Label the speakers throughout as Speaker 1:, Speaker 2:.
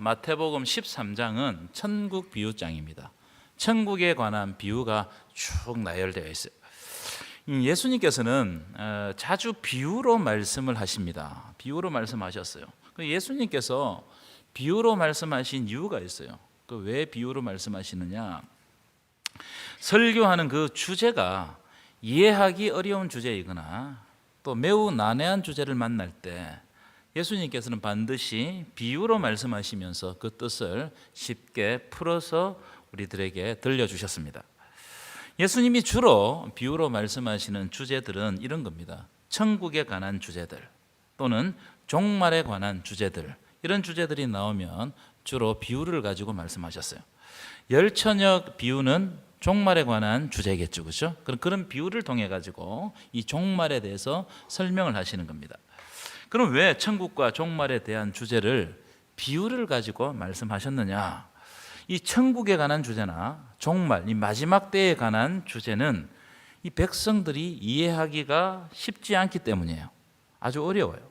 Speaker 1: 마태복음 13장은 천국 비유장입니다. 천국에 관한 비유가 쭉 나열되어 있어요. 예수님께서는 자주 비유로 말씀을 하십니다. 비유로 말씀하셨어요. 예수님께서 비유로 말씀하신 이유가 있어요. 왜 비유로 말씀하시느냐? 설교하는 그 주제가 이해하기 어려운 주제이거나 또 매우 난해한 주제를 만날 때 예수님께서는 반드시 비유로 말씀하시면서 그 뜻을 쉽게 풀어서 우리들에게 들려주셨습니다. 예수님이 주로 비유로 말씀하시는 주제들은 이런 겁니다. 천국에 관한 주제들 또는 종말에 관한 주제들, 이런 주제들이 나오면 주로 비유를 가지고 말씀하셨어요. 열처녀 비유는 종말에 관한 주제겠죠, 그렇죠? 그런 비유를 통해 가지고 이 종말에 대해서 설명을 하시는 겁니다. 그럼 왜 천국과 종말에 대한 주제를 비유를 가지고 말씀하셨느냐? 이 천국에 관한 주제나 종말, 이 마지막 때에 관한 주제는 이 백성들이 이해하기가 쉽지 않기 때문이에요. 아주 어려워요.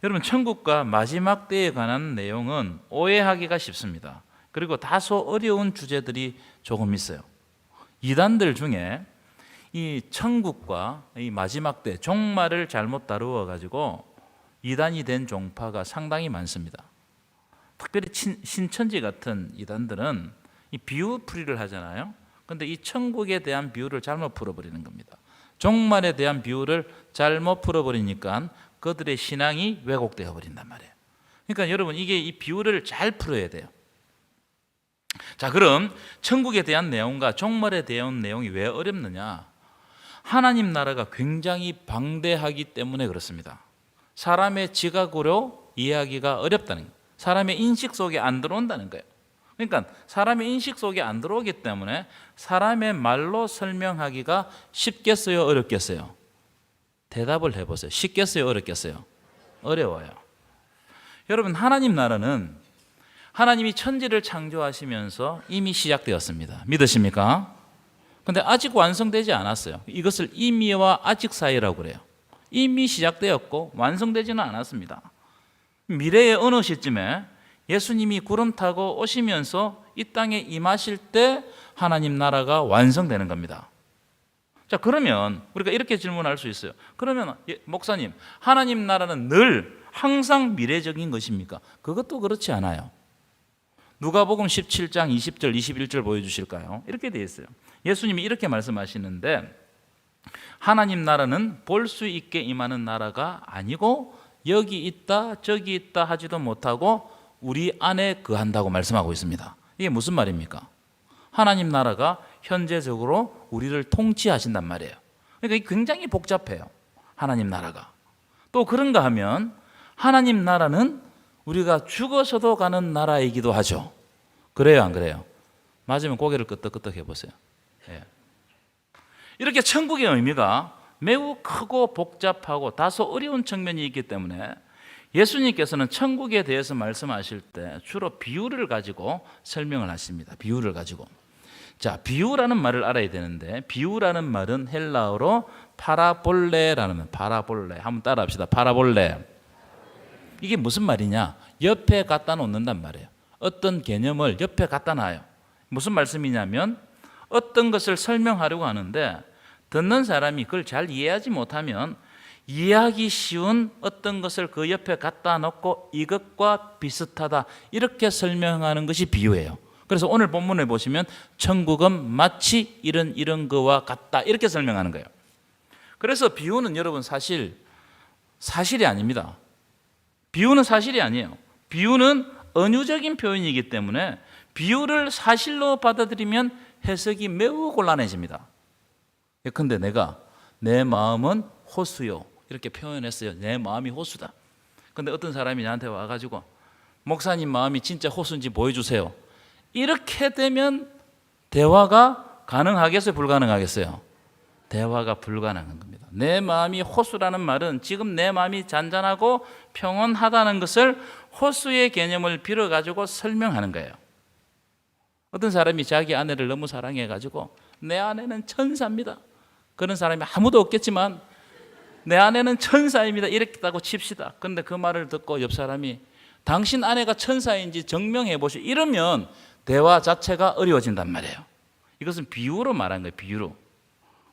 Speaker 1: 여러분, 천국과 마지막 때에 관한 내용은 오해하기가 쉽습니다. 그리고 다소 어려운 주제들이 조금 있어요. 이단들 중에 이 천국과 이 마지막 때 종말을 잘못 다루어 가지고 이단이 된 종파가 상당히 많습니다. 특별히 신천지 같은 이단들은 이 비유풀이를 하잖아요. 그런데 이 천국에 대한 비유를 잘못 풀어버리는 겁니다. 종말에 대한 비유를 잘못 풀어버리니까 그들의 신앙이 왜곡되어 버린단 말이에요. 그러니까 여러분, 이게 이 비유를 잘 풀어야 돼요. 자, 그럼 천국에 대한 내용과 종말에 대한 내용이 왜 어렵느냐? 하나님 나라가 굉장히 방대하기 때문에 그렇습니다. 사람의 지각으로 이해하기가 어렵다는 거예요. 사람의 인식 속에 안 들어온다는 거예요. 그러니까 사람의 인식 속에 안 들어오기 때문에 사람의 말로 설명하기가 쉽겠어요, 어렵겠어요? 대답을 해보세요. 쉽겠어요, 어렵겠어요? 어려워요. 여러분, 하나님 나라는 하나님이 천지를 창조하시면서 이미 시작되었습니다. 믿으십니까? 근데 아직 완성되지 않았어요. 이것을 이미와 아직 사이라고 그래요. 이미 시작되었고 완성되지는 않았습니다. 미래의 어느 시점에 예수님이 구름 타고 오시면서 이 땅에 임하실 때 하나님 나라가 완성되는 겁니다. 자, 그러면 우리가 이렇게 질문할 수 있어요. 그러면 목사님, 하나님 나라는 늘 항상 미래적인 것입니까? 그것도 그렇지 않아요. 누가복음 17장 20절 21절 보여주실까요? 이렇게 되어 있어요. 예수님이 이렇게 말씀하시는데, 하나님 나라는 볼 수 있게 임하는 나라가 아니고 여기 있다 저기 있다 하지도 못하고 우리 안에 거한다고 말씀하고 있습니다. 이게 무슨 말입니까? 하나님 나라가 현재적으로 우리를 통치하신단 말이에요. 그러니까 이게 굉장히 복잡해요. 하나님 나라가. 또 그런가 하면 하나님 나라는 우리가 죽어서도 가는 나라이기도 하죠. 그래요, 안 그래요? 맞으면 고개를 끄덕끄덕 해보세요. 예. 이렇게 천국의 의미가 매우 크고 복잡하고 다소 어려운 측면이 있기 때문에 예수님께서는 천국에 대해서 말씀하실 때 주로 비유를 가지고 설명을 하십니다. 비유를 가지고. 자, 비유라는 말을 알아야 되는데, 비유라는 말은 헬라어로 파라볼레라는, 파라볼레. 한번 따라 합시다. 파라볼레. 이게 무슨 말이냐? 옆에 갖다 놓는단 말이에요. 어떤 개념을 옆에 갖다 놔요. 무슨 말씀이냐면, 어떤 것을 설명하려고 하는데 듣는 사람이 그걸 잘 이해하지 못하면 이해하기 쉬운 어떤 것을 그 옆에 갖다 놓고 이것과 비슷하다 이렇게 설명하는 것이 비유예요. 그래서 오늘 본문에 보시면 천국은 마치 이런 거와 같다 이렇게 설명하는 거예요. 그래서 비유는 여러분 사실이 아닙니다. 비유는 사실이 아니에요. 비유는 은유적인 표현이기 때문에 비유를 사실로 받아들이면 해석이 매우 곤란해집니다. 예컨대 내가 내 마음은 호수요 이렇게 표현했어요. 내 마음이 호수다. 근데 어떤 사람이 나한테 와가지고 목사님 마음이 진짜 호수인지 보여주세요. 이렇게 되면 대화가 가능하겠어요? 불가능하겠어요? 대화가 불가능한 겁니다. 내 마음이 호수라는 말은 지금 내 마음이 잔잔하고 평온하다는 것을 호수의 개념을 빌어가지고 설명하는 거예요. 어떤 사람이 자기 아내를 너무 사랑해가지고 내 아내는 천사입니다. 그런 사람이 아무도 없겠지만 내 아내는 천사입니다. 이랬다고 칩시다. 그런데 그 말을 듣고 옆 사람이 당신 아내가 천사인지 증명해 보시오. 이러면 대화 자체가 어려워진단 말이에요. 이것은 비유로 말한 거예요. 비유로.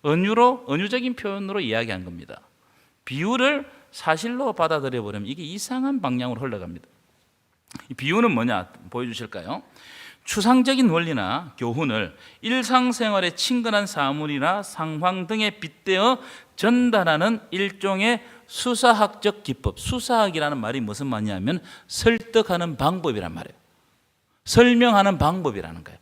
Speaker 1: 은유적인 표현으로 이야기한 겁니다. 비유를 사실로 받아들여 버리면 이게 이상한 방향으로 흘러갑니다. 이 비유는 뭐냐 보여주실까요? 추상적인 원리나 교훈을 일상생활의 친근한 사물이나 상황 등에 빗대어 전달하는 일종의 수사학적 기법. 수사학이라는 말이 무슨 말이냐면 설득하는 방법이란 말이에요. 설명하는 방법이라는 거예요.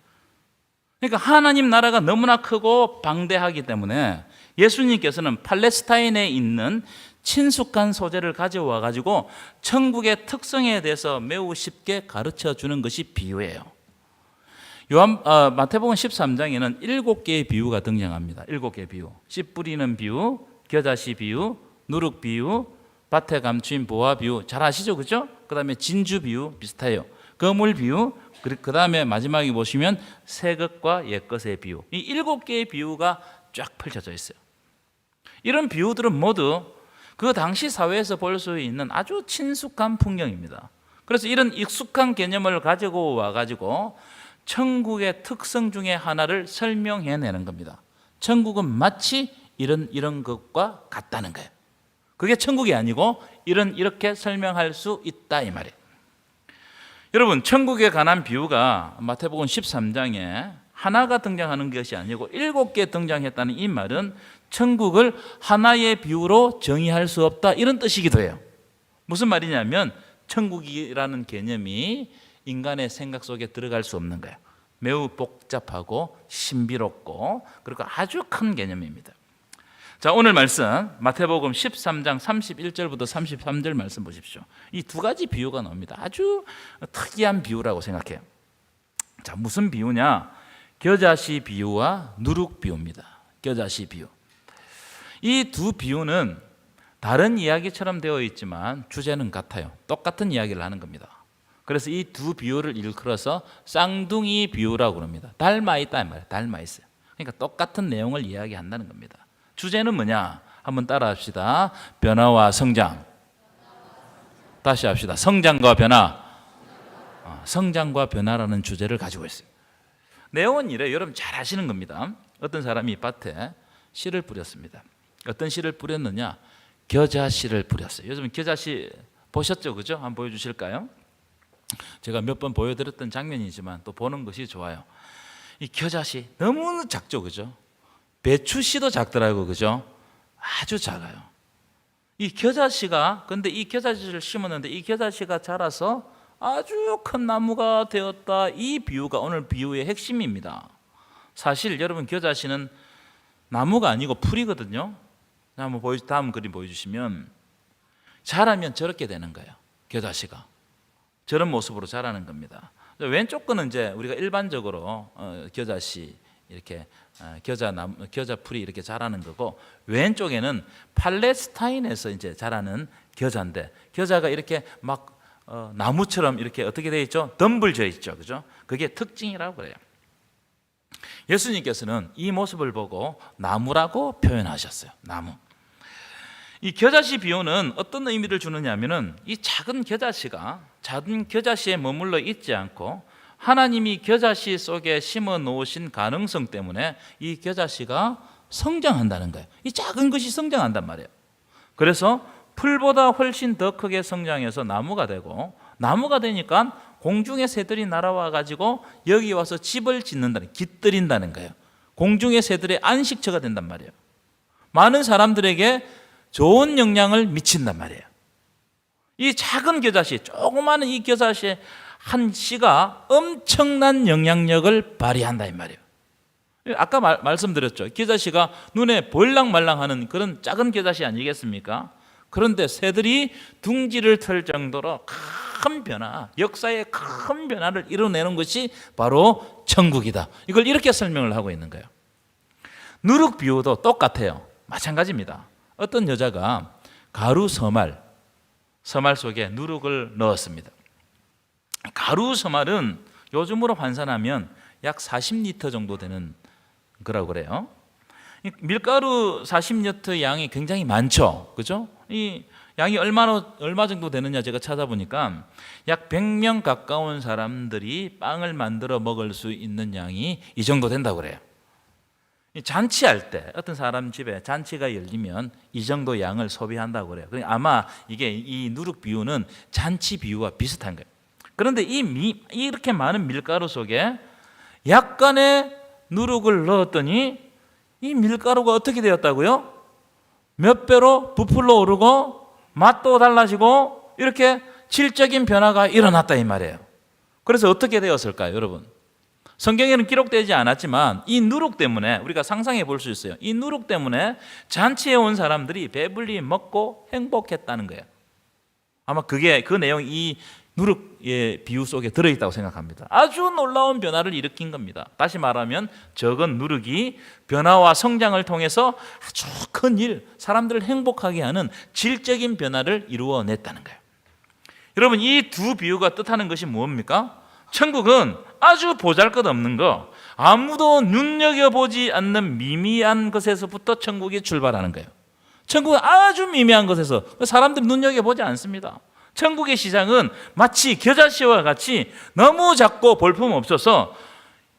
Speaker 1: 그러니까 하나님 나라가 너무나 크고 방대하기 때문에 예수님께서는 팔레스타인에 있는 친숙한 소재를 가져와 가지고 천국의 특성에 대해서 매우 쉽게 가르쳐 주는 것이 비유예요. 마태복음 13장에는 7개의 비유가 등장합니다. 7개의 비유. 씨 뿌리는 비유, 겨자씨 비유, 누룩 비유, 밭에 감추인 보화 비유. 잘 아시죠? 그죠? 그 다음에 진주 비유 비슷해요. 거물 비유, 그 다음에 마지막에 보시면 새 것과 옛 것의 비유. 이 7개의 비유가 쫙 펼쳐져 있어요. 이런 비유들은 모두 그 당시 사회에서 볼 수 있는 아주 친숙한 풍경입니다. 그래서 이런 익숙한 개념을 가지고 와가지고 천국의 특성 중에 하나를 설명해내는 겁니다. 천국은 마치 이런 것과 같다는 거예요. 그게 천국이 아니고 이렇게 설명할 수 있다 이 말이에요. 여러분, 천국에 관한 비유가 마태복음 13장에 하나가 등장하는 것이 아니고 7개 등장했다는 이 말은 천국을 하나의 비유로 정의할 수 없다 이런 뜻이기도 해요. 무슨 말이냐면 천국이라는 개념이 인간의 생각 속에 들어갈 수 없는 거예요. 매우 복잡하고 신비롭고 그리고 아주 큰 개념입니다. 자, 오늘 말씀 마태복음 13장 31절부터 33절 말씀 보십시오. 이 두 가지 비유가 나옵니다. 아주 특이한 비유라고 생각해요. 자, 무슨 비유냐? 겨자씨 비유와 누룩 비유입니다. 겨자씨 비유. 이 두 비유는 다른 이야기처럼 되어 있지만 주제는 같아요. 똑같은 이야기를 하는 겁니다. 그래서 이 두 비유를 일컬어서 쌍둥이 비유라고 합니다. 닮아 있다 말이에요. 닮아 있어요. 그러니까 똑같은 내용을 이야기한다는 겁니다. 주제는 뭐냐? 한번 따라합시다. 변화와 성장. 다시 합시다. 성장과 변화. 성장과 변화라는 주제를 가지고 있어요. 내용은 이래요. 여러분 잘 아시는 겁니다. 어떤 사람이 밭에 씨를 뿌렸습니다. 어떤 씨를 뿌렸느냐? 겨자씨를 뿌렸어요. 요즘 겨자씨 보셨죠? 그죠? 한번 보여주실까요? 제가 몇 번 보여드렸던 장면이지만 또 보는 것이 좋아요. 이 겨자씨 너무 작죠? 그죠? 배추씨도 작더라고요. 그죠? 아주 작아요. 이 겨자씨가, 근데 이 겨자씨를 심었는데 이 겨자씨가 자라서 아주 큰 나무가 되었다. 이 비유가 오늘 비유의 핵심입니다. 사실 여러분 겨자씨는 나무가 아니고 풀이거든요. 한번 다음 그림 보여주시면 자라면 저렇게 되는 거예요. 겨자씨가 저런 모습으로 자라는 겁니다. 왼쪽 거는 이제 우리가 일반적으로 겨자씨 이렇게 겨자 풀이 이렇게 자라는 거고, 왼쪽에는 팔레스타인에서 이제 자라는 겨자인데 겨자가 이렇게 막 나무처럼 이렇게 어떻게 되어 있죠? 덤불져 있죠. 그죠? 그게 특징이라고 그래요. 예수님께서는 이 모습을 보고 나무라고 표현하셨어요. 나무. 이 겨자씨 비유는 어떤 의미를 주느냐 하면은 이 작은 겨자씨에 머물러 있지 않고 하나님이 겨자씨 속에 심어 놓으신 가능성 때문에 이 겨자씨가 성장한다는 거예요. 이 작은 것이 성장한단 말이에요. 그래서 풀보다 훨씬 더 크게 성장해서 나무가 되고, 나무가 되니까 공중의 새들이 날아와 가지고 여기 와서 집을 짓는다는, 깃들인다는 거예요. 공중의 새들의 안식처가 된단 말이에요. 많은 사람들에게 좋은 영향을 미친단 말이에요. 이 작은 겨자씨, 조그마한 이 겨자씨의 한 씨가 엄청난 영향력을 발휘한다 이 말이에요. 아까 말씀드렸죠. 겨자씨가 눈에 보일랑말랑하는 그런 작은 겨자씨 아니겠습니까? 그런데 새들이 둥지를 틀 정도로 큰 변화, 역사의 큰 변화를 이뤄내는 것이 바로 천국이다. 이걸 이렇게 설명을 하고 있는 거예요. 누룩 비유도 똑같아요. 마찬가지입니다. 어떤 여자가 가루 서말 속에 누룩을 넣었습니다. 가루 서말은 요즘으로 환산하면 약 40리터 정도 되는 거라고 그래요. 밀가루 40리터 양이 굉장히 많죠. 그죠? 이 양이 얼마 정도 되느냐 제가 찾아보니까 약 100명 가까운 사람들이 빵을 만들어 먹을 수 있는 양이 이 정도 된다고 그래요. 잔치할 때 어떤 사람 집에 잔치가 열리면 이 정도 양을 소비한다고 그래요. 그러니까 아마 이게 이 누룩 비유는 잔치 비유와 비슷한 거예요. 그런데 이렇게 많은 밀가루 속에 약간의 누룩을 넣었더니 이 밀가루가 어떻게 되었다고요? 몇 배로 부풀러 오르고 맛도 달라지고 이렇게 질적인 변화가 일어났다 이 말이에요. 그래서 어떻게 되었을까요, 여러분? 성경에는 기록되지 않았지만 이 누룩 때문에 우리가 상상해 볼 수 있어요. 이 누룩 때문에 잔치에 온 사람들이 배불리 먹고 행복했다는 거예요. 아마 그게 그 내용이 이 누룩의 비유 속에 들어있다고 생각합니다. 아주 놀라운 변화를 일으킨 겁니다. 다시 말하면 적은 누룩이 변화와 성장을 통해서 아주 큰 일, 사람들을 행복하게 하는 질적인 변화를 이루어냈다는 거예요. 여러분, 이 두 비유가 뜻하는 것이 뭡니까? 천국은 아주 보잘것없는 거, 아무도 눈여겨보지 않는 미미한 것에서부터 천국이 출발하는 거예요. 천국은 아주 미미한 것에서 사람들이 눈여겨보지 않습니다. 천국의 시장은 마치 겨자씨와 같이 너무 작고 볼품없어서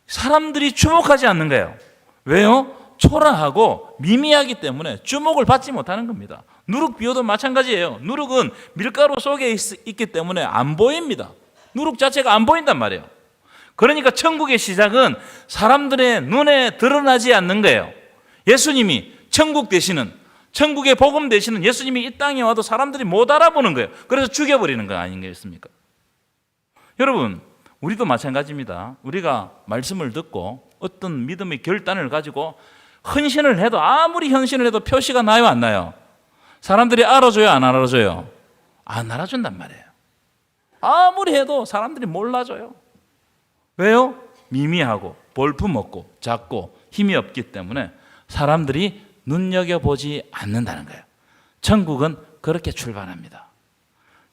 Speaker 1: 사람들이 주목하지 않는 거예요. 왜요? 초라하고 미미하기 때문에 주목을 받지 못하는 겁니다. 누룩 비유도 마찬가지예요. 누룩은 밀가루 속에 있기 때문에 안 보입니다. 누룩 자체가 안 보인단 말이에요. 그러니까 천국의 시작은 사람들의 눈에 드러나지 않는 거예요. 예수님이 천국 되시는, 천국의 복음 되시는 예수님이 이 땅에 와도 사람들이 못 알아보는 거예요. 그래서 죽여버리는 거 아니겠습니까? 여러분, 우리도 마찬가지입니다. 우리가 말씀을 듣고 어떤 믿음의 결단을 가지고 헌신을 해도, 아무리 헌신을 해도 표시가 나요, 안 나요? 사람들이 알아줘요, 안 알아줘요? 안 알아준단 말이에요. 아무리 해도 사람들이 몰라줘요. 왜요? 미미하고 볼품없고 작고 힘이 없기 때문에 사람들이 눈여겨보지 않는다는 거예요. 천국은 그렇게 출발합니다.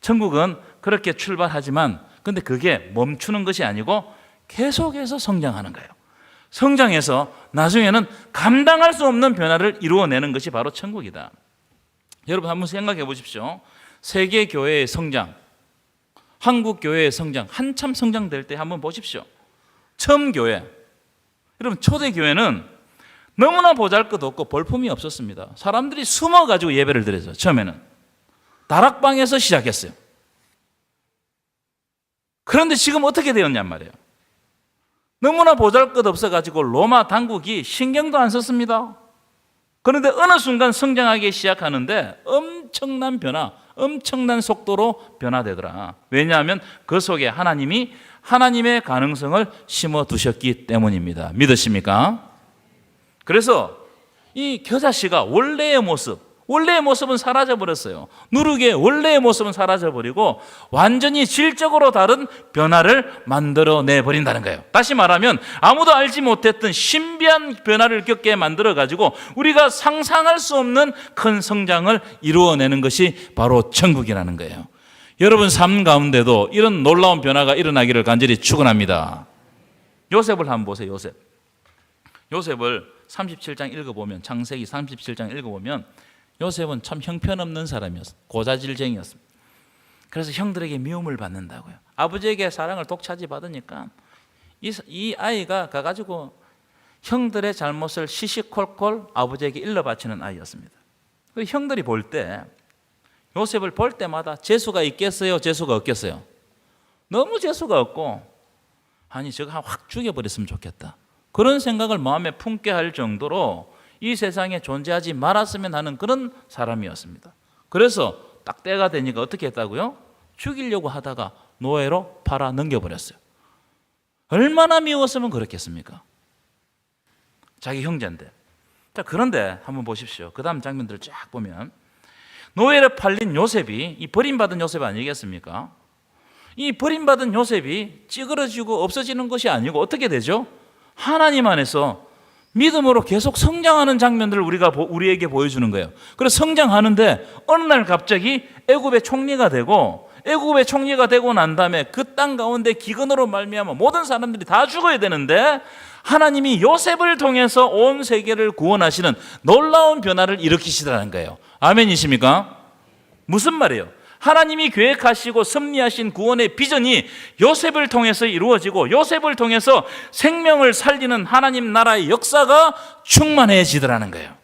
Speaker 1: 천국은 그렇게 출발하지만 근데 그게 멈추는 것이 아니고 계속해서 성장하는 거예요. 성장해서 나중에는 감당할 수 없는 변화를 이루어내는 것이 바로 천국이다. 여러분 한번 생각해 보십시오. 세계 교회의 성장, 한국 교회의 성장, 한참 성장될 때 한번 보십시오. 처음 교회, 여러분 초대 교회는 너무나 보잘것없고 볼품이 없었습니다. 사람들이 숨어가지고 예배를 드렸어요. 처음에는 다락방에서 시작했어요. 그런데 지금 어떻게 되었냔 말이에요. 너무나 보잘것없어가지고 로마 당국이 신경도 안 썼습니다. 그런데 어느 순간 성장하기 시작하는데 엄청난 변화, 엄청난 속도로 변화되더라. 왜냐하면 그 속에 하나님이 하나님의 가능성을 심어두셨기 때문입니다. 믿으십니까? 그래서 이 겨자씨가 원래의 모습은 사라져버렸어요. 누룩의 원래의 모습은 사라져버리고 완전히 질적으로 다른 변화를 만들어내버린다는 거예요. 다시 말하면 아무도 알지 못했던 신비한 변화를 겪게 만들어가지고 우리가 상상할 수 없는 큰 성장을 이루어내는 것이 바로 천국이라는 거예요. 여러분 삶 가운데도 이런 놀라운 변화가 일어나기를 간절히 축원합니다. 요셉을 한번 보세요. 요셉을 37장 읽어보면, 창세기 37장 읽어보면 요셉은 참 형편없는 사람이었어요. 고자질쟁이였습니다. 그래서 형들에게 미움을 받는다고요. 아버지에게 사랑을 독차지 받으니까 이 아이가 가가지고 형들의 잘못을 시시콜콜 아버지에게 일러바치는 아이였습니다. 형들이 볼 때, 요셉을 볼 때마다 재수가 있겠어요? 재수가 없겠어요? 너무 재수가 없고, 아니 저거 확 죽여버렸으면 좋겠다, 그런 생각을 마음에 품게 할 정도로 이 세상에 존재하지 말았으면 하는 그런 사람이었습니다. 그래서 딱 때가 되니까 어떻게 했다고요? 죽이려고 하다가 노예로 팔아 넘겨버렸어요. 얼마나 미웠으면 그렇겠습니까? 자기 형제인데. 자, 그런데 한번 보십시오. 그 다음 장면들을 쫙 보면 노예로 팔린 요셉이, 이 버림받은 요셉 아니겠습니까? 이 버림받은 요셉이 찌그러지고 없어지는 것이 아니고 어떻게 되죠? 하나님 안에서 믿음으로 계속 성장하는 장면들을 우리에게 보여주는 거예요. 그래서 성장하는데 어느 날 갑자기 애굽의 총리가 되고, 애굽의 총리가 되고 난 다음에 그 땅 가운데 기근으로 말미암아 모든 사람들이 다 죽어야 되는데 하나님이 요셉을 통해서 온 세계를 구원하시는 놀라운 변화를 일으키시더라는 거예요. 아멘이십니까? 무슨 말이에요? 하나님이 계획하시고 섭리하신 구원의 비전이 요셉을 통해서 이루어지고 요셉을 통해서 생명을 살리는 하나님 나라의 역사가 충만해지더라는 거예요.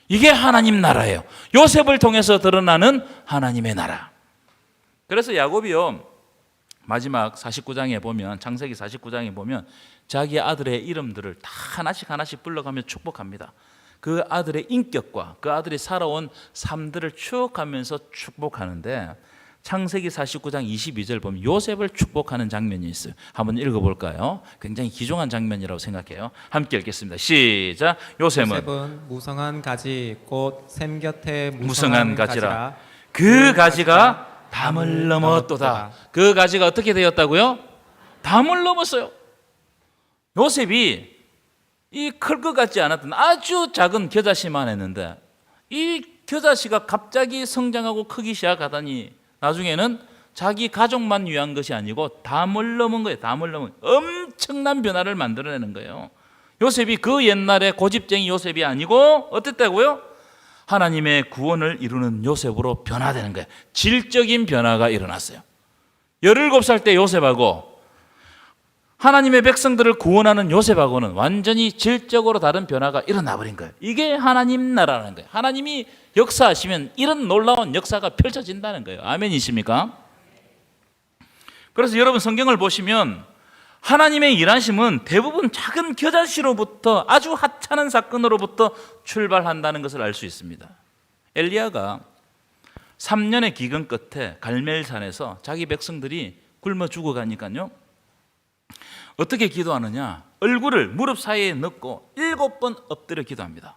Speaker 1: 이게 하나님 나라예요. 요셉을 통해서 드러나는 하나님의 나라. 그래서 야곱이요, 마지막 49장에 보면, 창세기 49장에 보면 자기 아들의 이름들을 다 하나씩 하나씩 불러가며 축복합니다. 그 아들의 인격과 그 아들이 살아온 삶들을 추억하면서 축복하는데, 창세기 49장 22절 보면 요셉을 축복하는 장면이 있어요. 한번 읽어볼까요? 굉장히 귀중한 장면이라고 생각해요. 함께 읽겠습니다. 시작. 요셉은
Speaker 2: 무성한 가지 곧 샘 곁에
Speaker 1: 무성한 가지라. 그 가지가 담을 넘었도다. 그 가지가 어떻게 되었다고요? 담을 넘었어요. 요셉이 이 클 것 같지 않았던 아주 작은 겨자씨만 했는데 이 겨자씨가 갑자기 성장하고 크기 시작하다니 나중에는 자기 가족만 위한 것이 아니고 담을 넘은 거예요. 담을 넘은 엄청난 변화를 만들어내는 거예요. 요셉이 그 옛날에 고집쟁이 요셉이 아니고 어땠다고요? 하나님의 구원을 이루는 요셉으로 변화되는 거예요. 질적인 변화가 일어났어요. 17살 때 요셉하고 하나님의 백성들을 구원하는 요셉하고는 완전히 질적으로 다른 변화가 일어나 버린 거예요. 이게 하나님 나라라는 거예요. 하나님이 역사하시면 이런 놀라운 역사가 펼쳐진다는 거예요. 아멘이십니까? 그래서 여러분 성경을 보시면 하나님의 일하심은 대부분 작은 겨자씨로부터 아주 하찮은 사건으로부터 출발한다는 것을 알 수 있습니다. 엘리야가 3년의 기근 끝에 갈멜산에서 자기 백성들이 굶어 죽어가니까요, 어떻게 기도하느냐? 얼굴을 무릎 사이에 넣고 7번 엎드려 기도합니다.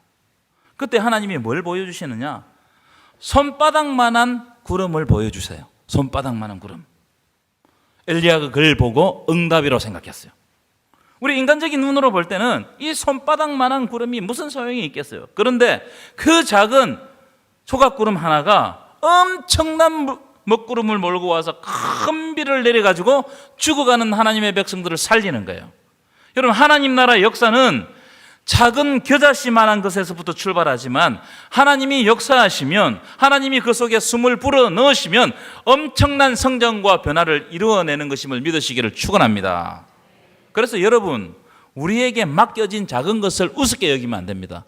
Speaker 1: 그때 하나님이 뭘 보여주시느냐? 손바닥만한 구름을 보여주세요. 손바닥만한 구름. 엘리야가 그걸 보고 응답이라고 생각했어요. 우리 인간적인 눈으로 볼 때는 이 손바닥만한 구름이 무슨 소용이 있겠어요? 그런데 그 작은 조각구름 하나가 엄청난 먹구름을 몰고 와서 큰 비를 내려가지고 죽어가는 하나님의 백성들을 살리는 거예요. 여러분, 하나님 나라의 역사는 작은 겨자씨만한 것에서부터 출발하지만 하나님이 역사하시면, 하나님이 그 속에 숨을 불어 넣으시면 엄청난 성장과 변화를 이루어내는 것임을 믿으시기를 축원합니다. 그래서 여러분, 우리에게 맡겨진 작은 것을 우습게 여기면 안 됩니다.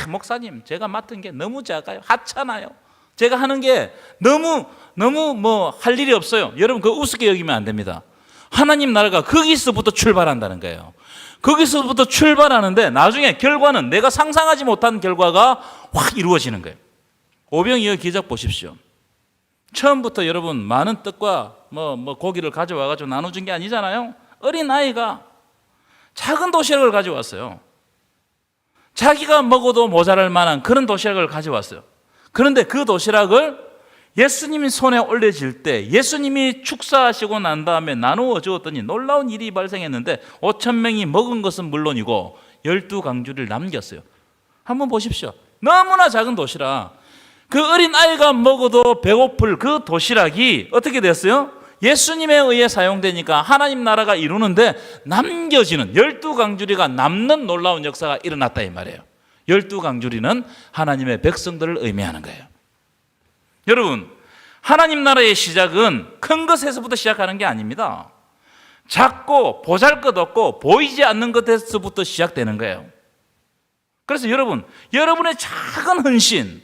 Speaker 1: 목사님, 제가 맡은 게 너무 작아요. 하찮아요. 제가 하는 게 너무 할 일이 없어요. 여러분, 그거 우습게 여기면 안 됩니다. 하나님 나라가 거기서부터 출발한다는 거예요. 거기서부터 출발하는데 나중에 결과는 내가 상상하지 못한 결과가 확 이루어지는 거예요. 오병이어 기적 보십시오. 처음부터 여러분 많은 떡과 고기를 가져와가지고 나눠준 게 아니잖아요. 어린 아이가 작은 도시락을 가져왔어요. 자기가 먹어도 모자랄 만한 그런 도시락을 가져왔어요. 그런데 그 도시락을 예수님이 손에 올려질 때 예수님이 축사하시고 난 다음에 나누어 주었더니 놀라운 일이 발생했는데 5,000명이 먹은 것은 물론이고 12강주를 남겼어요. 한번 보십시오. 너무나 작은 도시락, 그 어린 아이가 먹어도 배고플 그 도시락이 어떻게 됐어요? 예수님에 의해 사용되니까 하나님 나라가 이루는데 남겨지는 12강주리가 남는 놀라운 역사가 일어났다 이 말이에요. 12강주리는 하나님의 백성들을 의미하는 거예요. 여러분, 하나님 나라의 시작은 큰 것에서부터 시작하는 게 아닙니다. 작고 보잘것없고 보이지 않는 것에서부터 시작되는 거예요. 그래서 여러분, 여러분의 작은 헌신,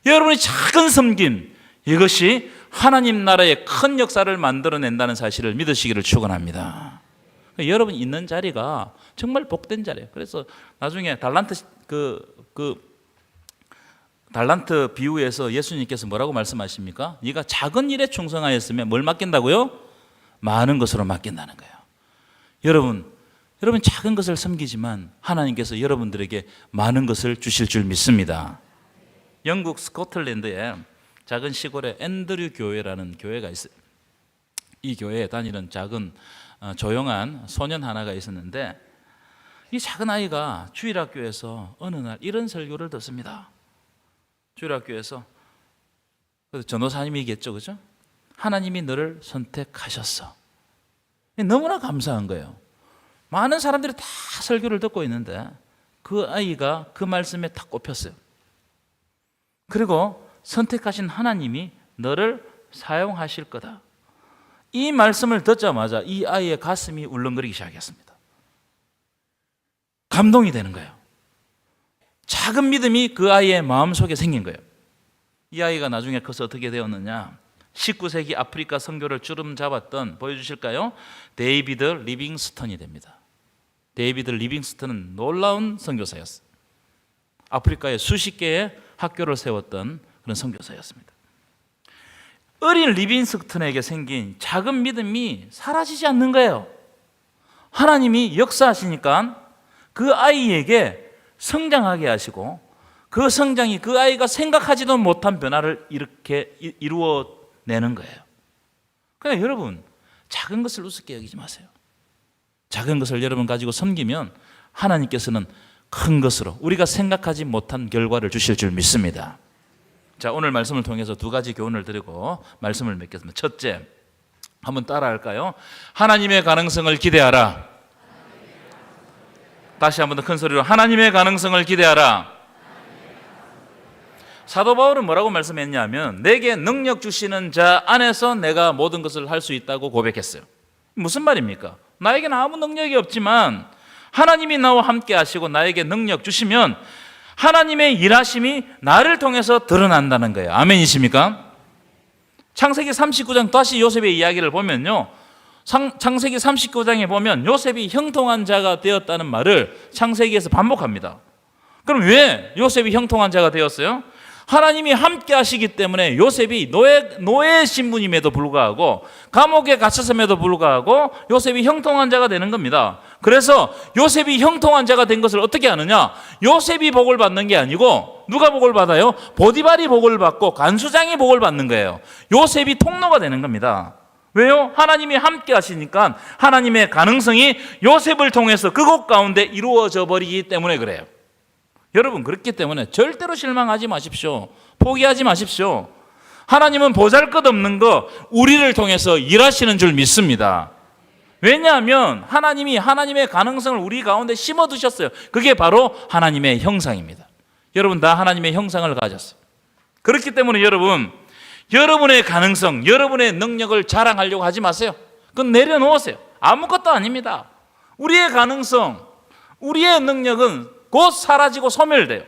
Speaker 1: 여러분의 작은 섬김, 이것이 하나님 나라의 큰 역사를 만들어낸다는 사실을 믿으시기를 축원합니다. 여러분 있는 자리가 정말 복된 자리예요. 그래서 나중에 달란트 비유에서 예수님께서 뭐라고 말씀하십니까? 네가 작은 일에 충성하였으면 뭘 맡긴다고요? 많은 것으로 맡긴다는 거예요. 여러분 작은 것을 섬기지만 하나님께서 여러분들에게 많은 것을 주실 줄 믿습니다. 영국 스코틀랜드에 작은 시골에 앤드류 교회라는 교회가 있어요. 이 교회에 다니는 작은 조용한 소년 하나가 있었는데 이 작은 아이가 주일학교에서 어느 날 이런 설교를 듣습니다. 주일학교에서 전도사님이겠죠, 그죠? 하나님이 너를 선택하셨어. 너무나 감사한 거예요. 많은 사람들이 다 설교를 듣고 있는데 그 아이가 그 말씀에 딱 꼽혔어요. 그리고 선택하신 하나님이 너를 사용하실 거다. 이 말씀을 듣자마자 이 아이의 가슴이 울렁거리기 시작했습니다. 감동이 되는 거예요. 작은 믿음이 그 아이의 마음속에 생긴 거예요. 이 아이가 나중에 커서 어떻게 되었느냐, 19세기 아프리카 선교를 주름 잡았던, 보여주실까요? 데이비드 리빙스턴이 됩니다. 데이비드 리빙스턴은 놀라운 선교사였어요. 아프리카에 수십 개의 학교를 세웠던 그런 선교사였습니다. 어린 리빙스턴에게 생긴 작은 믿음이 사라지지 않는 거예요. 하나님이 역사하시니까 그 아이에게 성장하게 하시고, 그 성장이 그 아이가 생각하지도 못한 변화를 이렇게 이루어내는 거예요. 그러니까 여러분, 작은 것을 우습게 여기지 마세요. 작은 것을 여러분 가지고 섬기면 하나님께서는 큰 것으로 우리가 생각하지 못한 결과를 주실 줄 믿습니다. 자, 오늘 말씀을 통해서 두 가지 교훈을 드리고 말씀을 맺겠습니다. 첫째, 한번 따라할까요? 하나님의 가능성을 기대하라. 다시 한번 더 큰 소리로, 하나님의 가능성을 기대하라. 사도 바울은 뭐라고 말씀했냐면, 내게 능력 주시는 자 안에서 내가 모든 것을 할 수 있다고 고백했어요. 무슨 말입니까? 나에게는 아무 능력이 없지만 하나님이 나와 함께 하시고 나에게 능력 주시면 하나님의 일하심이 나를 통해서 드러난다는 거예요. 아멘이십니까? 창세기 39장 다시 요셉의 이야기를 보면요, 창세기 39장에 보면 요셉이 형통한 자가 되었다는 말을 창세기에서 반복합니다. 그럼 왜 요셉이 형통한 자가 되었어요? 하나님이 함께 하시기 때문에 요셉이 노예 신분임에도 불구하고, 감옥에 갇혔음에도 불구하고 요셉이 형통한 자가 되는 겁니다. 그래서 요셉이 형통한 자가 된 것을 어떻게 아느냐? 요셉이 복을 받는 게 아니고 누가 복을 받아요? 보디발이 복을 받고 간수장이 복을 받는 거예요. 요셉이 통로가 되는 겁니다. 왜요? 하나님이 함께 하시니까 하나님의 가능성이 요셉을 통해서 그곳 가운데 이루어져 버리기 때문에 그래요. 여러분, 그렇기 때문에 절대로 실망하지 마십시오. 포기하지 마십시오. 하나님은 보잘것없는 거 우리를 통해서 일하시는 줄 믿습니다. 왜냐하면 하나님이 하나님의 가능성을 우리 가운데 심어두셨어요. 그게 바로 하나님의 형상입니다. 여러분 다 하나님의 형상을 가졌어요. 그렇기 때문에 여러분, 여러분의 가능성, 여러분의 능력을 자랑하려고 하지 마세요. 그건 내려놓으세요. 아무것도 아닙니다. 우리의 가능성, 우리의 능력은 곧 사라지고 소멸돼요.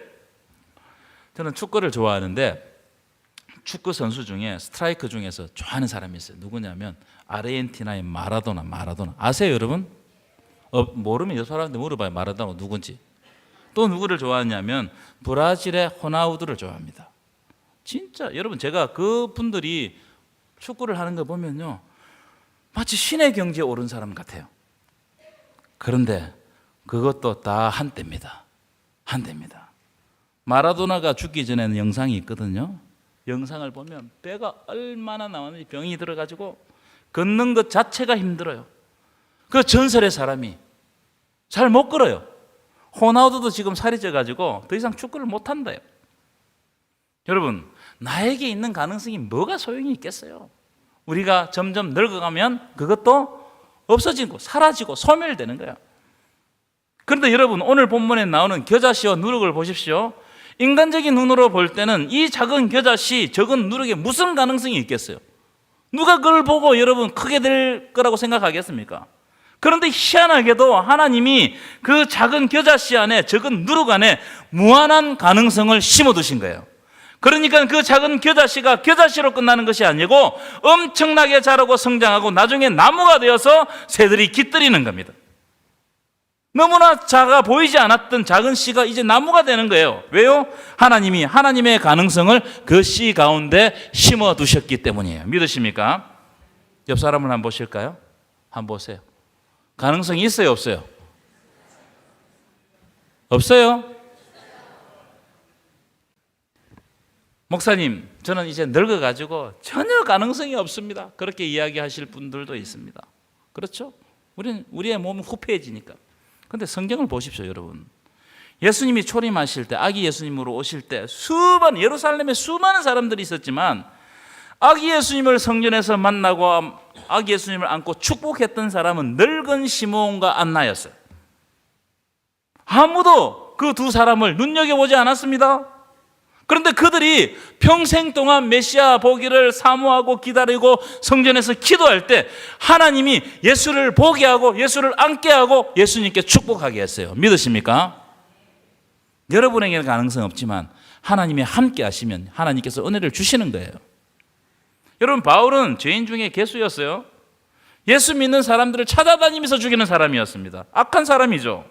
Speaker 1: 저는 축구를 좋아하는데 축구 선수 중에 스트라이커 중에서 좋아하는 사람이 있어요. 누구냐면 아르헨티나의 마라도나. 아세요 여러분? 모르면 이 사람한테 물어봐요. 마라도나 누군지. 또 누구를 좋아하냐면 브라질의 호나우두를 좋아합니다. 진짜 여러분, 제가 그분들이 축구를 하는 거 보면요, 마치 신의 경지에 오른 사람 같아요. 그런데 그것도 다 한때입니다. 한때입니다. 마라도나가 죽기 전에는 영상이 있거든요. 영상을 보면 뼈가 얼마나 나왔는지, 병이 들어가지고 걷는 것 자체가 힘들어요. 그 전설의 사람이 잘 못 걸어요. 호나우두도 지금 살이 쪄가지고 더 이상 축구를 못 한다요. 여러분, 나에게 있는 가능성이 뭐가 소용이 있겠어요? 우리가 점점 늙어가면 그것도 없어지고 사라지고 소멸되는 거예요. 그런데 여러분, 오늘 본문에 나오는 겨자씨와 누룩을 보십시오. 인간적인 눈으로 볼 때는 이 작은 겨자씨, 적은 누룩에 무슨 가능성이 있겠어요? 누가 그걸 보고 여러분 크게 될 거라고 생각하겠습니까? 그런데 희한하게도 하나님이 그 작은 겨자씨 안에, 적은 누룩 안에 무한한 가능성을 심어두신 거예요. 그러니까 그 작은 겨자씨가 겨자씨로 끝나는 것이 아니고 엄청나게 자라고 성장하고 나중에 나무가 되어서 새들이 깃들이는 겁니다. 너무나 작아 보이지 않았던 작은 씨가 이제 나무가 되는 거예요. 왜요? 하나님이 하나님의 가능성을 그 씨 가운데 심어두셨기 때문이에요. 믿으십니까? 옆 사람을 한번 보실까요? 한번 보세요. 가능성이 있어요, 없어요? 없어요? 목사님, 저는 이제 늙어가지고 전혀 가능성이 없습니다. 그렇게 이야기하실 분들도 있습니다. 그렇죠? 우리의 몸은 후패해지니까. 그런데 성경을 보십시오, 여러분. 예수님이 초림하실 때, 아기 예수님으로 오실 때 예루살렘에 수많은 사람들이 있었지만 아기 예수님을 성전에서 만나고 아기 예수님을 안고 축복했던 사람은 늙은 시므온과 안나였어요. 아무도 그 두 사람을 눈여겨보지 않았습니다. 그런데 그들이 평생 동안 메시아 보기를 사모하고 기다리고 성전에서 기도할 때 하나님이 예수를 보게 하고 예수를 앉게 하고 예수님께 축복하게 했어요. 믿으십니까? 여러분에게는 가능성 없지만 하나님이 함께 하시면 하나님께서 은혜를 주시는 거예요. 여러분, 바울은 죄인 중에 괴수였어요. 예수 믿는 사람들을 찾아다니면서 죽이는 사람이었습니다. 악한 사람이죠.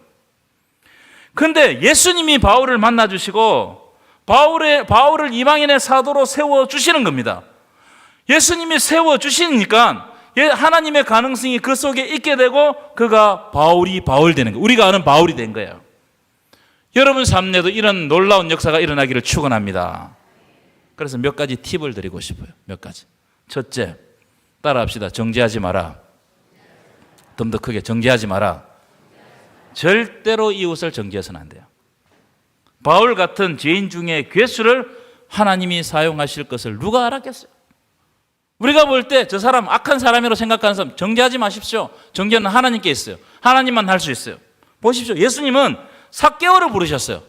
Speaker 1: 그런데 예수님이 바울을 만나주시고 바울을 이방인의 사도로 세워주시는 겁니다. 예수님이 세워주시니까 하나님의 가능성이 그 속에 있게 되고 그가 바울 되는 거예요. 우리가 아는 바울이 된 거예요. 여러분 삶에도 이런 놀라운 역사가 일어나기를 축원합니다. 그래서 몇 가지 팁을 드리고 싶어요. 몇 가지. 첫째, 따라합시다. 정죄하지 마라. 좀 더 크게 정죄하지 마라. 절대로 이웃을 정죄해서는 안 돼요. 바울 같은 죄인 중에 괴수를 하나님이 사용하실 것을 누가 알았겠어요? 우리가 볼 때 저 사람 악한 사람이라고 생각하는 사람 정죄하지 마십시오. 정죄는 하나님께 있어요. 하나님만 할 수 있어요. 보십시오. 예수님은 삭개오를 부르셨어요.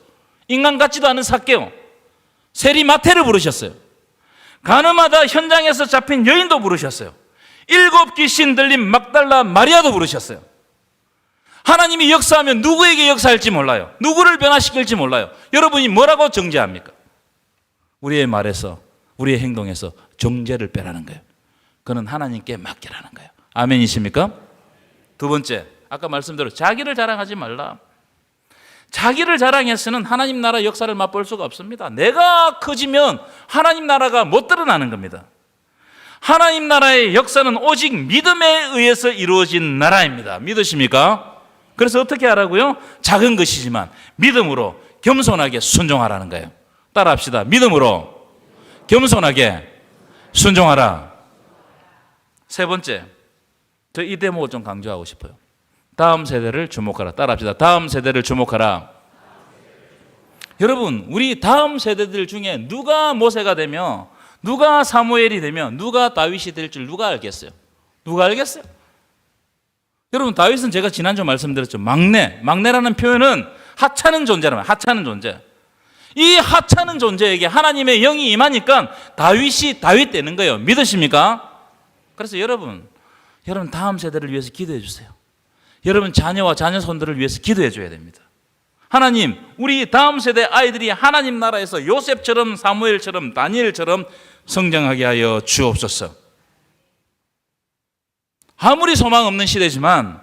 Speaker 1: 인간 같지도 않은 삭개오. 세리마태를 부르셨어요. 가늠하다 현장에서 잡힌 여인도 부르셨어요. 7 귀신 들린 막달라 마리아도 부르셨어요. 하나님이 역사하면 누구에게 역사할지 몰라요. 누구를 변화시킬지 몰라요. 여러분이 뭐라고 정죄합니까? 우리의 말에서, 우리의 행동에서 정죄를 빼라는 거예요. 그는 하나님께 맡기라는 거예요. 아멘이십니까? 두 번째, 아까 말씀대로 자기를 자랑하지 말라. 자기를 자랑해서는 하나님 나라 역사를 맛볼 수가 없습니다. 내가 커지면 하나님 나라가 못 드러나는 겁니다. 하나님 나라의 역사는 오직 믿음에 의해서 이루어진 나라입니다. 믿으십니까? 그래서 어떻게 하라고요? 작은 것이지만 믿음으로 겸손하게 순종하라는 거예요. 따라합시다. 믿음으로 겸손하게 순종하라. 세 번째, 저 이 대목을 좀 강조하고 싶어요. 다음 세대를 주목하라. 따라합시다. 다음 세대를 주목하라. 여러분, 우리 다음 세대들 중에 누가 모세가 되며 누가 사무엘이 되며 누가 다윗이 될 줄 누가 알겠어요? 누가 알겠어요? 여러분, 다윗은 제가 지난주 말씀드렸죠. 막내라는 표현은 하찮은 존재라면 하찮은 존재. 이 하찮은 존재에게 하나님의 영이 임하니까 다윗이 다윗 되는 거예요. 믿으십니까? 그래서 여러분 다음 세대를 위해서 기도해 주세요. 여러분 자녀와 자녀손들을 위해서 기도해 줘야 됩니다. 하나님, 우리 다음 세대 아이들이 하나님 나라에서 요셉처럼 사무엘처럼 다니엘처럼 성장하게 하여 주옵소서. 아무리 소망 없는 시대지만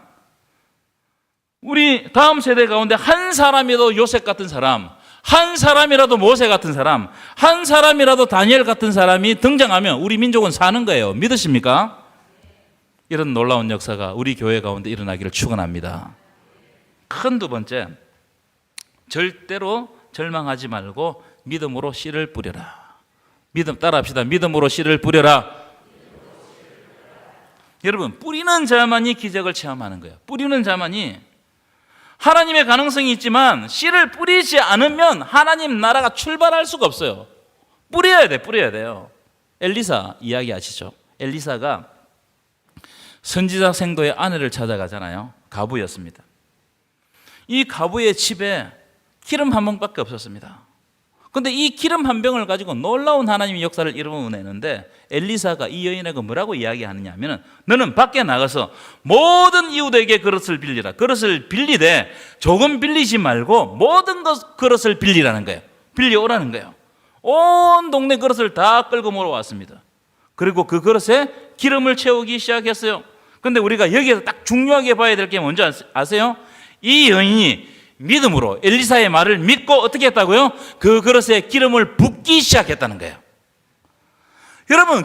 Speaker 1: 우리 다음 세대 가운데 한 사람이라도 요셉 같은 사람, 한 사람이라도 모세 같은 사람, 한 사람이라도 다니엘 같은 사람이 등장하면 우리 민족은 사는 거예요. 믿으십니까? 이런 놀라운 역사가 우리 교회 가운데 일어나기를 축원합니다. 큰 두 번째, 절대로 절망하지 말고 믿음으로 씨를 뿌려라. 믿음 따라합시다. 믿음으로 씨를 뿌려라. 여러분, 뿌리는 자만이 기적을 체험하는 거예요. 뿌리는 자만이. 하나님의 가능성이 있지만 씨를 뿌리지 않으면 하나님 나라가 출발할 수가 없어요. 뿌려야 돼요. 엘리사 이야기 아시죠? 엘리사가 선지자 생도의 아내를 찾아가잖아요. 가부였습니다. 이 가부의 집에 기름 한 병밖에 없었습니다. 그런데 이 기름 한 병을 가지고 놀라운 하나님의 역사를 이루어내는데 엘리사가 이 여인에게 뭐라고 이야기하느냐 하면 너는 밖에 나가서 모든 이웃에게 그릇을 빌리라. 그릇을 빌리되 조금 빌리지 말고 모든 그릇을 빌리라는 거예요. 빌려오라는 거예요. 온 동네 그릇을 다 끌고 몰아왔습니다. 그리고 그 그릇에 기름을 채우기 시작했어요. 그런데 우리가 여기에서 딱 중요하게 봐야 될 게 뭔지 아세요? 이 여인이 믿음으로 엘리사의 말을 믿고 어떻게 했다고요? 그 그릇에 기름을 붓기 시작했다는 거예요. 여러분,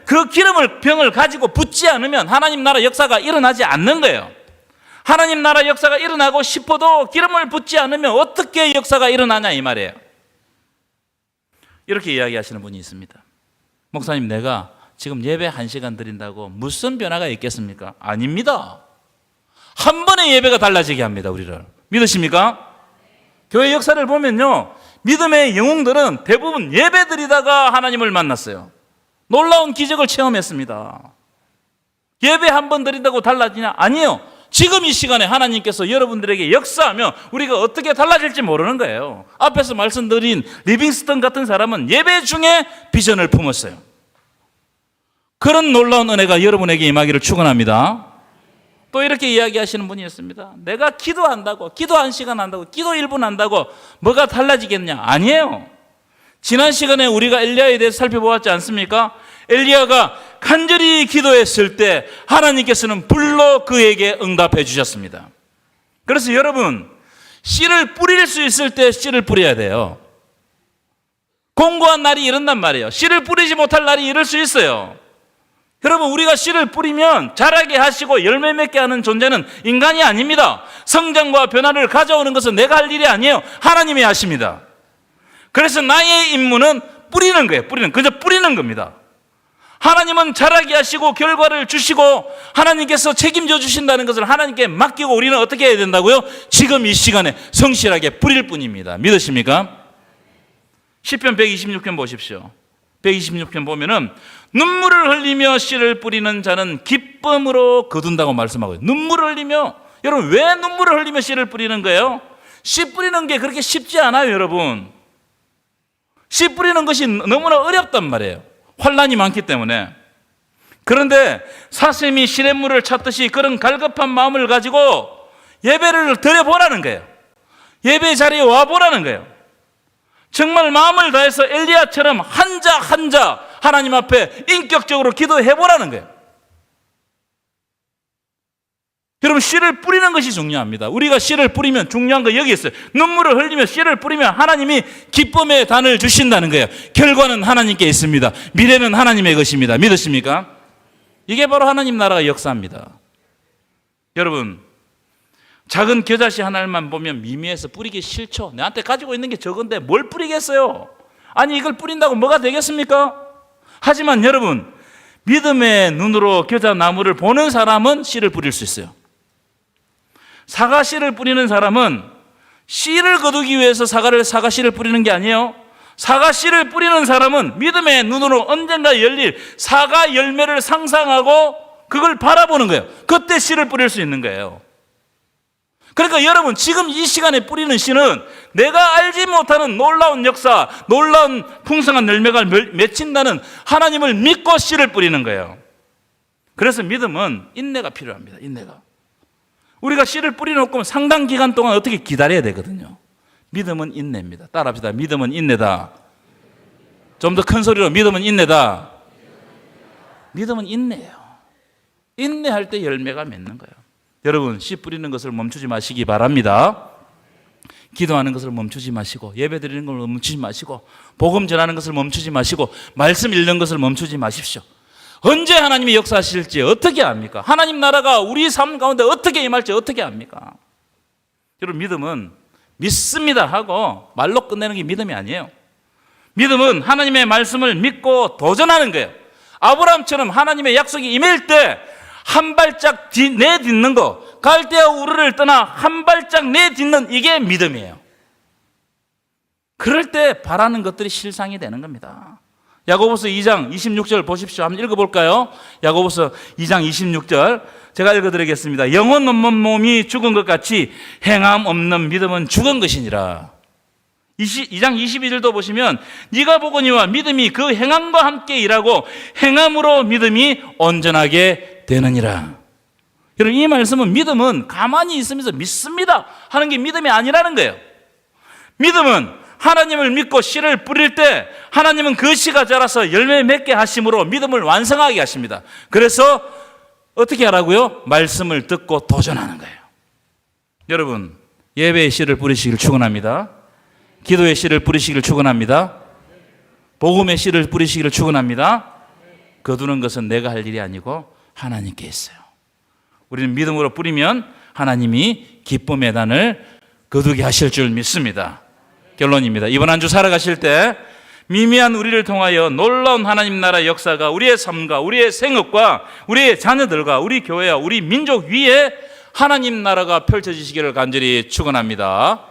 Speaker 1: 그 기름을 병을 가지고 붓지 않으면 하나님 나라 역사가 일어나지 않는 거예요. 하나님 나라 역사가 일어나고 싶어도 기름을 붓지 않으면 어떻게 역사가 일어나냐 이 말이에요. 이렇게 이야기하시는 분이 있습니다. 목사님, 내가 지금 예배 1시간 드린다고 무슨 변화가 있겠습니까? 아닙니다. 한 번의 예배가 달라지게 합니다. 우리를. 믿으십니까? 교회 역사를 보면요, 믿음의 영웅들은 대부분 예배 드리다가 하나님을 만났어요. 놀라운 기적을 체험했습니다. 예배 한 번 드린다고 달라지냐? 아니에요. 지금 이 시간에 하나님께서 여러분들에게 역사하며 우리가 어떻게 달라질지 모르는 거예요. 앞에서 말씀드린 리빙스턴 같은 사람은 예배 중에 비전을 품었어요. 그런 놀라운 은혜가 여러분에게 임하기를 축원합니다. 또 이렇게 이야기하시는 분이 있습니다. 내가 기도한다고, 기도 1시간 한다고, 기도 1분 한다고 뭐가 달라지겠냐? 아니에요. 지난 시간에 우리가 엘리야에 대해서 살펴보았지 않습니까? 엘리야가 간절히 기도했을 때 하나님께서는 불로 그에게 응답해 주셨습니다. 그래서 여러분, 씨를 뿌릴 수 있을 때 씨를 뿌려야 돼요. 공고한 날이 이른단 말이에요. 씨를 뿌리지 못할 날이 이를 수 있어요. 여러분, 우리가 씨를 뿌리면 자라게 하시고 열매 맺게 하는 존재는 인간이 아닙니다. 성장과 변화를 가져오는 것은 내가 할 일이 아니에요. 하나님이 하십니다. 그래서 나의 임무는 뿌리는 거예요. 그저 뿌리는 겁니다. 하나님은 자라게 하시고 결과를 주시고 하나님께서 책임져 주신다는 것을 하나님께 맡기고 우리는 어떻게 해야 된다고요? 지금 이 시간에 성실하게 뿌릴 뿐입니다. 믿으십니까? 시편 126편 보십시오. 126편 보면은 눈물을 흘리며 씨를 뿌리는 자는 기쁨으로 거둔다고 말씀하고요. 눈물을 흘리며, 여러분 왜 눈물을 흘리며 씨를 뿌리는 거예요? 씨 뿌리는 게 그렇게 쉽지 않아요, 여러분. 씨 뿌리는 것이 너무나 어렵단 말이에요. 환란이 많기 때문에. 그런데 사슴이 시냇물을 찾듯이 그런 갈급한 마음을 가지고 예배를 드려보라는 거예요. 예배 자리에 와보라는 거예요. 정말 마음을 다해서 엘리야처럼 한 자 한 자 하나님 앞에 인격적으로 기도해보라는 거예요. 여러분, 씨를 뿌리는 것이 중요합니다. 우리가 씨를 뿌리면 중요한 거 여기 있어요. 눈물을 흘리며 씨를 뿌리면 하나님이 기쁨의 단을 주신다는 거예요. 결과는 하나님께 있습니다. 미래는 하나님의 것입니다. 믿으십니까? 이게 바로 하나님 나라의 역사입니다. 여러분, 작은 겨자씨 하나만 보면 미미해서 뿌리기 싫죠. 내한테 가지고 있는 게 적은데 뭘 뿌리겠어요? 아니, 이걸 뿌린다고 뭐가 되겠습니까? 하지만 여러분, 믿음의 눈으로 겨자나무를 보는 사람은 씨를 뿌릴 수 있어요. 사과 씨를 뿌리는 사람은 씨를 거두기 위해서 사과 씨를 뿌리는 게 아니에요. 사과 씨를 뿌리는 사람은 믿음의 눈으로 언젠가 열릴 사과 열매를 상상하고 그걸 바라보는 거예요. 그때 씨를 뿌릴 수 있는 거예요. 그러니까 여러분, 지금 이 시간에 뿌리는 씨는 내가 알지 못하는 놀라운 역사, 놀라운 풍성한 열매가 맺힌다는 하나님을 믿고 씨를 뿌리는 거예요. 그래서 믿음은 인내가 필요합니다. 인내가. 우리가 씨를 뿌려놓고 상당 기간 동안 어떻게 기다려야 되거든요. 믿음은 인내입니다. 따라합시다. 믿음은 인내다. 좀 더 큰 소리로, 믿음은 인내다. 믿음은 인내예요. 인내할 때 열매가 맺는 거예요. 여러분, 씨 뿌리는 것을 멈추지 마시기 바랍니다. 기도하는 것을 멈추지 마시고, 예배 드리는 걸 멈추지 마시고, 복음 전하는 것을 멈추지 마시고, 말씀 읽는 것을 멈추지 마십시오. 언제 하나님이 역사하실지 어떻게 압니까? 하나님 나라가 우리 삶 가운데 어떻게 임할지 어떻게 압니까? 여러분, 믿음은 믿습니다 하고 말로 끝내는 게 믿음이 아니에요. 믿음은 하나님의 말씀을 믿고 도전하는 거예요. 아브라함처럼 하나님의 약속이 임할 때 한 발짝 내딛는 거, 갈대아 우르를 떠나 한 발짝 내딛는 이게 믿음이에요. 그럴 때 바라는 것들이 실상이 되는 겁니다. 야고보서 2장 26절 보십시오. 한번 읽어볼까요? 야고보서 2장 26절 제가 읽어드리겠습니다. 영혼 없는 몸이 죽은 것 같이 행함 없는 믿음은 죽은 것이니라. 2장 22절도 보시면 네가 보거니와 믿음이 그 행함과 함께 일하고 행함으로 믿음이 온전하게 되느니라. 여러분, 이 말씀은 믿음은 가만히 있으면서 믿습니다 하는 게 믿음이 아니라는 거예요. 믿음은 하나님을 믿고 씨를 뿌릴 때 하나님은 그 씨가 자라서 열매 맺게 하심으로 믿음을 완성하게 하십니다. 그래서 어떻게 하라고요? 말씀을 듣고 도전하는 거예요. 여러분, 예배의 씨를 뿌리시길 축원합니다. 기도의 씨를 뿌리시길 축원합니다. 복음의 씨를 뿌리시기를 축원합니다. 거두는 것은 내가 할 일이 아니고 하나님께 있어요. 우리는 믿음으로 뿌리면 하나님이 기쁨의 단을 거두게 하실 줄 믿습니다. 결론입니다. 이번 한 주 살아가실 때 미미한 우리를 통하여 놀라운 하나님 나라 역사가 우리의 삶과 우리의 생업과 우리의 자녀들과 우리 교회와 우리 민족 위에 하나님 나라가 펼쳐지시기를 간절히 축원합니다.